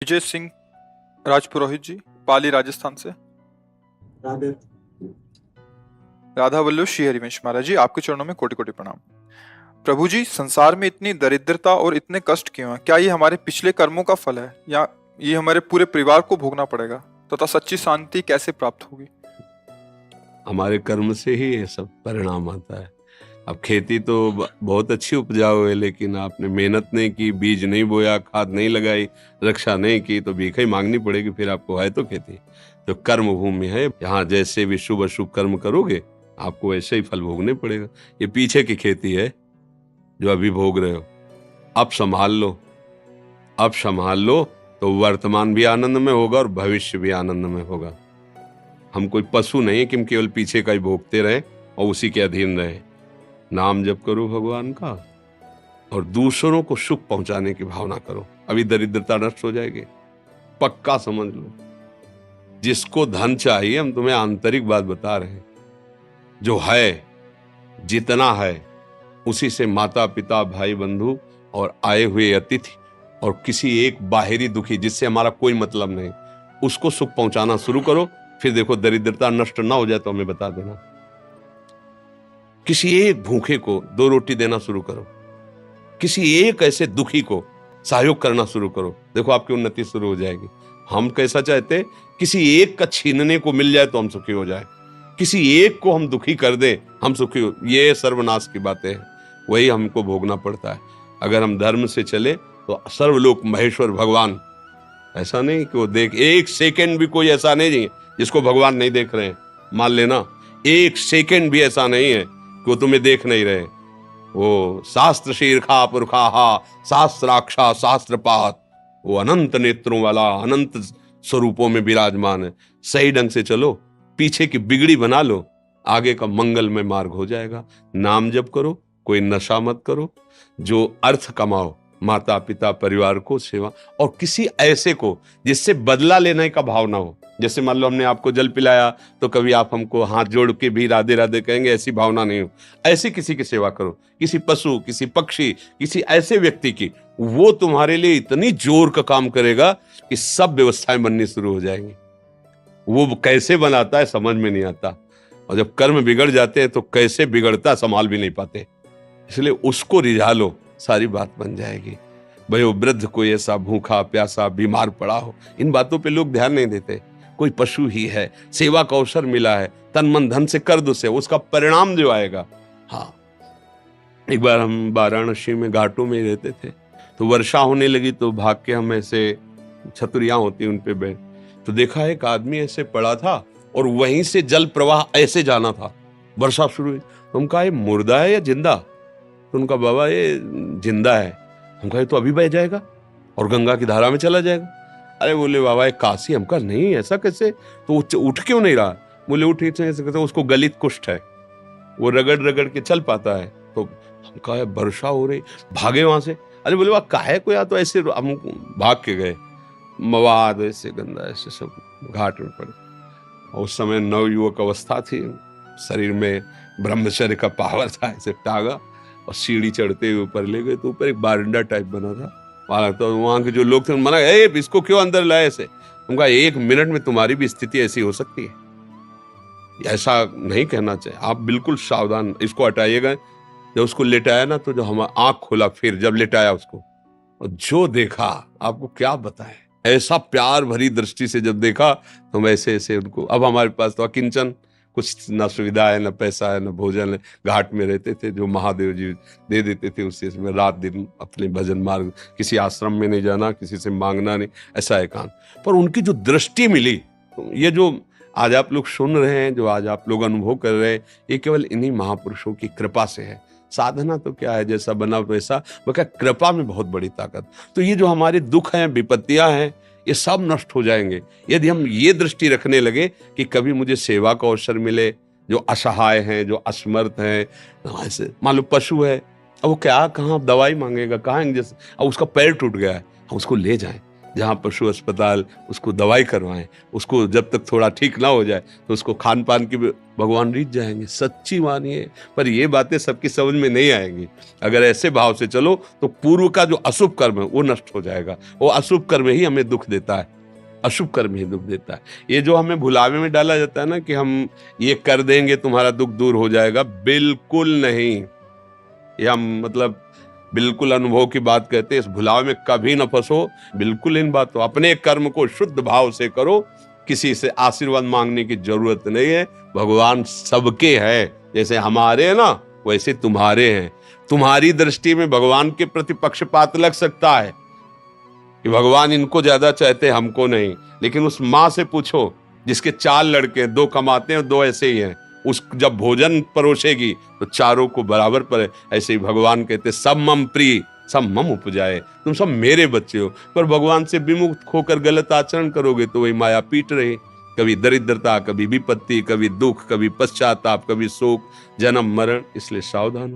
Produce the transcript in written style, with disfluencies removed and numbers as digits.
विजय सिंह राजपुरोहित जी, पाली राजस्थान से। राधे राधा वल्लभ श्री हरिवंश महाराज जी, आपके चरणों में कोटि कोटि प्रणाम। प्रभु जी, संसार में इतनी दरिद्रता और इतने कष्ट क्यों हैं? क्या ये हमारे पिछले कर्मों का फल है या ये हमारे पूरे परिवार को भोगना पड़ेगा? तथा सच्ची शांति कैसे प्राप्त होगी? हमारे कर्म से ही ये सब परिणाम आता है। अब खेती तो बहुत अच्छी उपजाऊ है, लेकिन आपने मेहनत नहीं की, बीज नहीं बोया, खाद नहीं लगाई, रक्षा नहीं की, तो भीख ही मांगनी पड़ेगी। फिर आपको है तो खेती। तो कर्म भूमि है, यहाँ जैसे भी शुभ अशुभ कर्म करोगे आपको वैसे ही फल भोगने पड़ेगा। ये पीछे की खेती है जो अभी भोग रहे हो। अब संभाल लो, अब संभाल लो तो वर्तमान भी आनंद में होगा और भविष्य भी आनंद में होगा। हम कोई पशु नहीं है कि हम केवल पीछे का ही भोगते रहे और उसी के अधीन रहे। नाम जप करो भगवान का और दूसरों को सुख पहुंचाने की भावना करो, अभी दरिद्रता नष्ट हो जाएगी। पक्का समझ लो। जिसको धन चाहिए, हम तुम्हें आंतरिक बात बता रहे हैं, जो है जितना है उसी से माता पिता भाई बंधु और आए हुए अतिथि और किसी एक बाहरी दुखी जिससे हमारा कोई मतलब नहीं, उसको सुख पहुंचाना शुरू करो। फिर देखो दरिद्रता नष्ट ना हो जाए तो हमें बता देना। किसी एक भूखे को 2 रोटी देना शुरू करो, किसी एक ऐसे दुखी को सहयोग करना शुरू करो, देखो आपकी उन्नति शुरू हो जाएगी। हम कैसा चाहते, किसी एक का छीनने को मिल जाए तो हम सुखी हो जाए, किसी एक को हम दुखी कर दें हम सुखी हो, ये सर्वनाश की बातें हैं। वही हमको भोगना पड़ता है। अगर हम धर्म से चले तो सर्वलोक महेश्वर भगवान, ऐसा नहीं कि वो देख, एक सेकंड भी कोई ऐसा नहीं है जिसको भगवान नहीं देख रहे हैं। मान लेना, एक सेकंड भी ऐसा नहीं है कि वो तुम्हें देख नहीं रहे। वो शास्त्र शीर्षा पुरखा शास्त्राक्षा शास्त्रपात, वो अनंत नेत्रों वाला अनंत स्वरूपों में विराजमान है। सही ढंग से चलो, पीछे की बिगड़ी बना लो, आगे का मंगलमय मार्ग हो जाएगा। नाम जप करो, कोई नशा मत करो, जो अर्थ कमाओ, माता पिता परिवार को सेवा, और किसी ऐसे को जिससे बदला लेने का भाव ना हो। जैसे मान लो हमने आपको जल पिलाया तो कभी आप हमको हाथ जोड़ के भी राधे राधे कहेंगे, ऐसी भावना नहीं हो। ऐसे किसी की सेवा करो, किसी पशु, किसी पक्षी, किसी ऐसे व्यक्ति की, वो तुम्हारे लिए इतनी जोर का काम करेगा कि सब व्यवस्थाएं बननी शुरू हो जाएंगी। वो कैसे बनाता है समझ में नहीं आता, और जब कर्म बिगड़ जाते हैं तो कैसे बिगड़ता संभाल भी नहीं पाते। इसलिए उसको रिझा लो, सारी बात बन जाएगी। भाई वो वृद्ध कोई ऐसा भूखा प्यासा बीमार पड़ा हो, इन बातों पे लोग ध्यान नहीं देते। कोई पशु ही है, सेवा का अवसर मिला है, तन मन धन से कर दो से, उसका परिणाम जो आएगा। हाँ, एक बार हम वाराणसी में घाटों में रहते थे, तो वर्षा होने लगी तो भाग के हम ऐसे छतरियां होती उन पे बैठ, तो देखा एक आदमी ऐसे पड़ा था और वहीं से जल प्रवाह ऐसे जाना था। वर्षा शुरू हुई तो हम कहा ये मुर्दा है या जिंदा? तो उनका बाबा ये जिंदा है। हम कहा तो अभी बह जाएगा और गंगा की धारा में चला जाएगा। अरे बोले बाबा ये काशी। हम कहा नहीं ऐसा कैसे? तो उठ क्यों नहीं रहा? बोले उठ ऐसे कहते उसको गलित कुष्ठ है, वो रगड़ रगड़ के चल पाता है। तो हम कहा वर्षा हो रही, भागे वहां से। अरे बोले वाह काहे को, या तो ऐसे हम भाग के गए, मवाद ऐसे गंदा ऐसे सब घाट में पड़े। और उस समय नवयुवक अवस्था थी, शरीर में ब्रह्मचर्य का पावर था, ऐसे टागा और सीढ़ी चढ़ते हुए ऊपर ले गए। तो ऊपर एक बारंडा टाइप बना था, तो वहां के जो लोग थे मना, इसको क्यों अंदर लाए ऐसे? उनका 1 मिनट में तुम्हारी भी स्थिति ऐसी हो सकती है, ऐसा नहीं कहना चाहिए। आप बिल्कुल सावधान, इसको हटाइएगा। जब उसको लेटाया ना, तो जो हमारा आंख खोला, फिर जब लेटाया उसको, और जो देखा आपको क्या बताएं, ऐसा प्यार भरी दृष्टि से जब देखा तो हम ऐसे ऐसे उनको, अब हमारे पास तो अकिंचन, कुछ ना सुविधा है, ना पैसा है, ना भोजन है। घाट में रहते थे, जो महादेव जी दे देते थे उससे में रात दिन अपने भजन मार्ग, किसी आश्रम में नहीं जाना, किसी से मांगना नहीं, ऐसा एकांत। पर उनकी जो दृष्टि मिली, ये जो आज आप लोग सुन रहे हैं, जो आज आप लोग अनुभव कर रहे हैं, ये केवल इन्हीं महापुरुषों की कृपा से है। साधना तो क्या है, जैसा बना वैसा, क्या कृपा में बहुत बड़ी ताकत। तो ये जो हमारे दुख हैं, विपत्तियां हैं, ये सब नष्ट हो जाएंगे यदि हम ये दृष्टि रखने लगे कि कभी मुझे सेवा का अवसर मिले। जो असहाय हैं, जो असमर्थ हैं, ऐसे मान लो पशु है, अब वो क्या कहाँ दवाई मांगेगा, कहाँ इंजेक्शन, अब उसका पैर टूट गया है, हम उसको ले जाएं, जहाँ पशु अस्पताल, उसको दवाई करवाएं, उसको जब तक थोड़ा ठीक ना हो जाए तो उसको खान पान की भगवान रीत जाएंगे। सच्ची मानिए, पर ये बातें सबकी समझ में नहीं आएंगी। अगर ऐसे भाव से चलो तो पूर्व का जो अशुभ कर्म है वो नष्ट हो जाएगा। वो अशुभ कर्म ही हमें दुख देता है, अशुभ कर्म ही दुख देता है। ये जो हमें भुलावे में डाला जाता है ना कि हम ये कर देंगे तुम्हारा दुख दूर हो जाएगा, बिल्कुल नहीं। ये हम मतलब बिल्कुल अनुभव की बात कहते हैं। इस भुलावे में कभी न फंसो, बिल्कुल इन बातों, अपने कर्म को शुद्ध भाव से करो, किसी से आशीर्वाद मांगने की जरूरत नहीं है। भगवान सबके है, जैसे हमारे हैं ना वैसे तुम्हारे हैं। तुम्हारी दृष्टि में भगवान के प्रति पक्षपात लग सकता है कि भगवान इनको ज्यादा चाहते हैं हमको नहीं, लेकिन उस माँ से पूछो जिसके 4 लड़के हैं, 2 कमाते हैं और 2 ऐसे ही हैं, उस जब भोजन परोसेगी तो चारों को बराबर पर। ऐसे ही भगवान कहते सब मम प्रिय सब मम उपजाए, तुम सब मेरे बच्चे हो। पर भगवान से विमुख होकर गलत आचरण करोगे तो वही माया पीट रही, कभी दरिद्रता, कभी विपत्ति, कभी दुख, कभी पश्चाताप, कभी शोक, जन्म मरण। इसलिए सावधान हो।